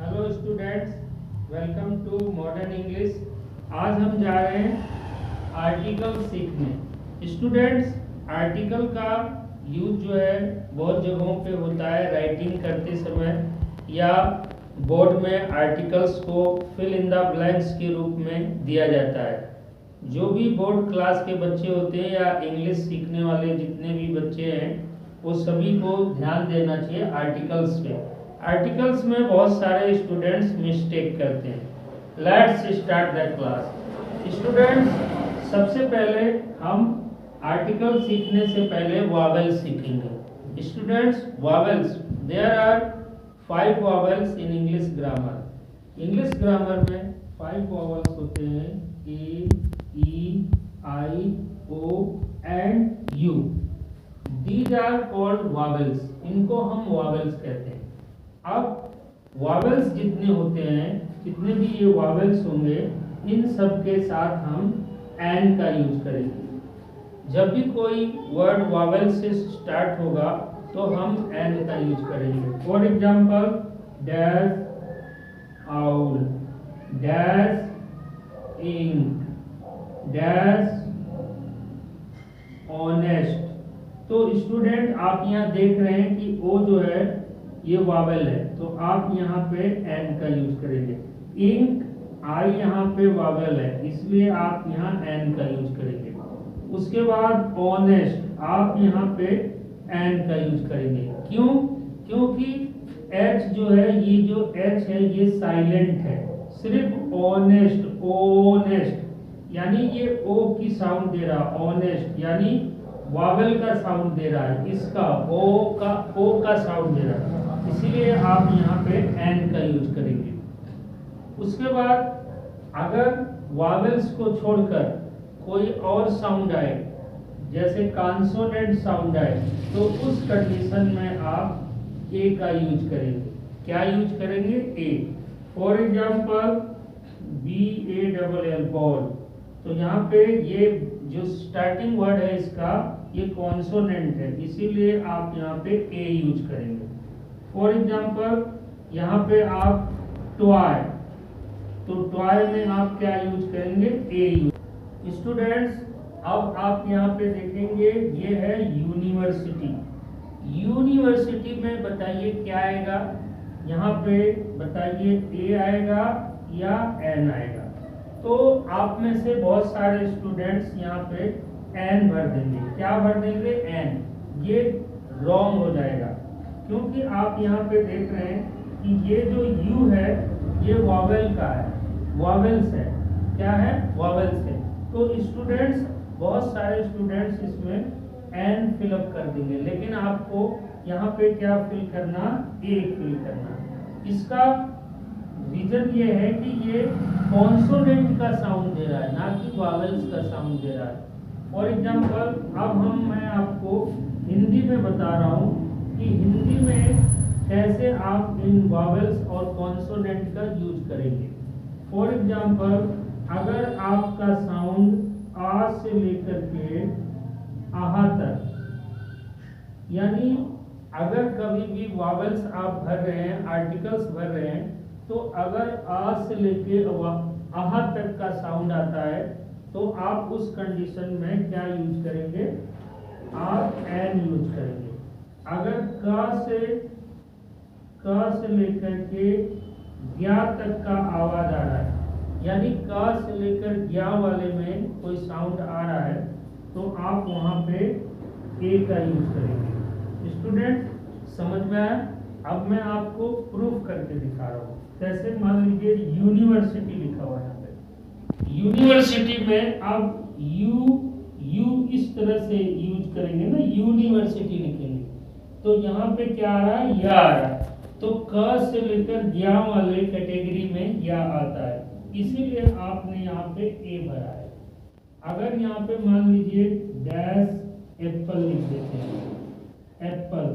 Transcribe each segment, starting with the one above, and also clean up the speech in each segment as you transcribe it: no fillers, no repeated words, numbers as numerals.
Hello students, welcome to modern English. आज हम जा रहे हैं आर्टिकल सीखने। स्टूडेंट्स, आर्टिकल का यूज जो है बहुत जगहों पे होता है राइटिंग करते समय या बोर्ड में आर्टिकल्स को फिल इन द ब्लैंक्स के रूप में दिया जाता है। जो भी बोर्ड क्लास के बच्चे होते हैं या इंग्लिश सीखने वाले जितने भी बच्चे हैं वो सभी को ध्यान देना चाहिए आर्टिकल्स पे। आर्टिकल्स में बहुत सारे स्टूडेंट्स मिस्टेक करते हैं। Let's start the class. Students, सबसे पहले हम आर्टिकल सीखने से पहले वावेल्स सीखेंगे। Students, vowels, there are 5 vowels in English grammar. English grammar में 5 वावेल्स होते हैं, A, E, I, O and U. These are called vowels। इनको हम वावेल्स कहते हैं। अब वावेल्स जितने होते हैं, जितने भी ये वावेल्स होंगे, इन सब के साथ हम एन का यूज करेंगे। जब भी कोई वर्ड वावेल से स्टार्ट होगा तो हम एन का यूज करेंगे। For example, dash owl, dash ink, dash honest. तो स्टूडेंट, आप यहाँ देख रहे हैं कि ओ जो है ये वावेल है, तो आप यहाँ पे एन का यूज करेंगे। इंक, आई यहाँ पे वावेल है, इसलिए आप यहाँ एन का यूज करेंगे। उसके बाद ऑनेस्ट, आप यहाँ पे एन का यूज करेंगे। क्यों? क्योंकि एच जो है, ये जो एच है ये साइलेंट है। सिर्फ ऑनेस्ट, ओनेस्ट यानी ये ओ की साउंड दे रहा, ऑनेस्ट यानी वावेल का साउंड दे रहा है, इसका ओ का साउंड दे रहा है, इसीलिए आप यहाँ पे एन का यूज करेंगे। उसके बाद अगर वावेल्स को छोड़कर कोई और साउंड आए, जैसे कॉन्सोनेंट साउंड आए, तो उस कंडीशन में आप ए का यूज करेंगे। क्या यूज करेंगे? A. For example, BALL, ball. तो यहाँ पे ये जो स्टार्टिंग वर्ड है इसका, ये कॉन्सोनेंट है, इसीलिए आप यहाँ पे ए यूज करेंगे। फॉर एग्जाम्पल, यहाँ पे आप टॉय, तो टॉय में आप क्या यूज करेंगे? ए यूज। स्टूडेंट्स, अब आप यहाँ पे देखेंगे ये है यूनिवर्सिटी। यूनिवर्सिटी में बताइए क्या आएगा? यहाँ पे बताइए ए आएगा या एन आएगा? तो आप में से बहुत सारे स्टूडेंट्स यहाँ पे एन भर देंगे। क्या भर देंगे? एन। ये रॉन्ग हो जाएगा, क्योंकि आप यहाँ पे देख रहे हैं कि ये जो यू है ये वावेल का है, वावेल्स है। क्या है? वावेल्स है। तो स्टूडेंट्स, बहुत सारे स्टूडेंट्स इसमें एन फिलअप कर देंगे, लेकिन आपको यहाँ पे क्या फिल करना? ए फिल करना। इसका रीजन ये है कि ये कॉन्सोनेंट का साउंड दे रहा है, ना कि वावेल्स का साउंड दे रहा है। फॉर एग्जाम्पल, अब मैं आपको हिंदी में बता रहा हूँ कि हिंदी में कैसे आप इन वावेल्स और कॉन्सोनेंट का यूज करेंगे। फॉर एग्जाम्पल, अगर आपका साउंड आ से लेकर के आहा तक, यानी अगर कभी भी वावेल्स आप भर रहे हैं, आर्टिकल्स भर रहे हैं, तो अगर आ से लेके आहा तक का साउंड आता है तो आप उस कंडीशन में क्या यूज करेंगे? आप एन यूज करेंगे। अगर क से लेकर के ज्ञा तक का आवाज आ रहा है, यानी क से लेकर ज्ञा वाले में कोई साउंड आ रहा है, तो आप वहां पे ए का यूज करेंगे। स्टूडेंट, समझ में आया? अब मैं आपको प्रूफ करके दिखा रहा हूँ। जैसे मान लीजिए यूनिवर्सिटी लिखा हुआ है यहाँ पे। यूनिवर्सिटी में अब यू इस तरह से यूज करेंगे ना, यूनिवर्सिटी लिखेंगे, तो यहाँ पे क्या आ रहा है? या आ रहा है। तो क से लेकर ज्ञा वाले कैटेगरी में या आता है, इसीलिए आपने यहाँ पे ए भरा है। अगर यहाँ पे मान लीजिए डैश एप्पल लिख देते हैं, एप्पल,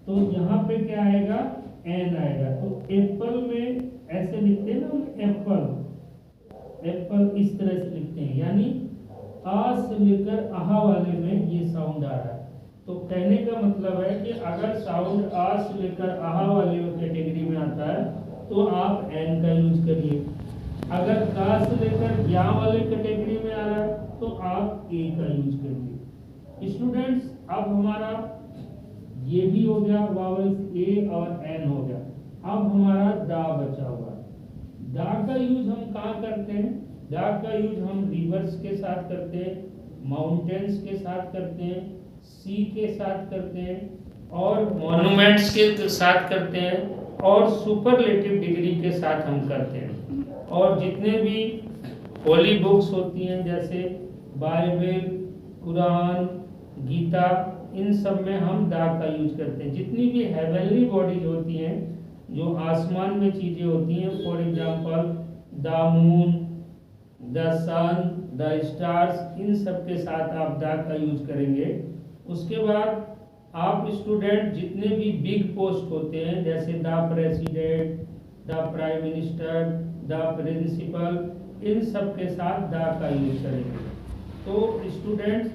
तो यहाँ पे क्या आएगा? एन आएगा। तो एप्पल में ऐसे लिखते हैं ना, एप्पल, एप्पल इस तरह से लिखते हैं, यानी आ से लेकर आहा वाले में ये साउंड आ रहा है। तो कहने का मतलब है कि अगर साउंड आ से लेकर आहा वाले कैटेगरी में आता है तो आप एन का यूज करिए। अगर का से लेकर या वाले कैटेगरी में आ रहा है तो आप ए का यूज करिए। स्टूडेंट्स, अब हमारा ये भी हो गया, वावल्स ए और एन हो गया। अब हमारा दा बचा हुआ है। दा का यूज हम कहाँ करते हैं? दा का यूज हम रिवर्स के साथ करते हैं, माउंटेन्स के साथ करते हैं, सी के साथ करते हैं, और मॉन्यूमेंट्स के साथ करते हैं, और सुपरलेटिव डिग्री के साथ हम करते हैं। और जितने भी होली बुक्स होती हैं जैसे बाइबल, कुरान, गीता, इन सब में हम दा का यूज करते हैं। जितनी भी हेवनली बॉडीज होती हैं, जो आसमान में चीजें होती हैं, for example the moon, the sun, the stars, इन सब के साथ आप दा का यूज करेंगे। उसके बाद आप स्टूडेंट जितने भी बिग पोस्ट होते हैं जैसे the president, the prime minister, the principal, इन सब के साथ द का यूज करेंगे। तो स्टूडेंट्स,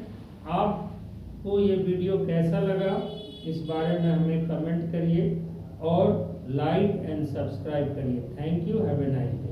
आपको ये वीडियो कैसा लगा इस बारे में हमें कमेंट करिए और लाइक एंड सब्सक्राइब करिए। Thank you, have a nice day.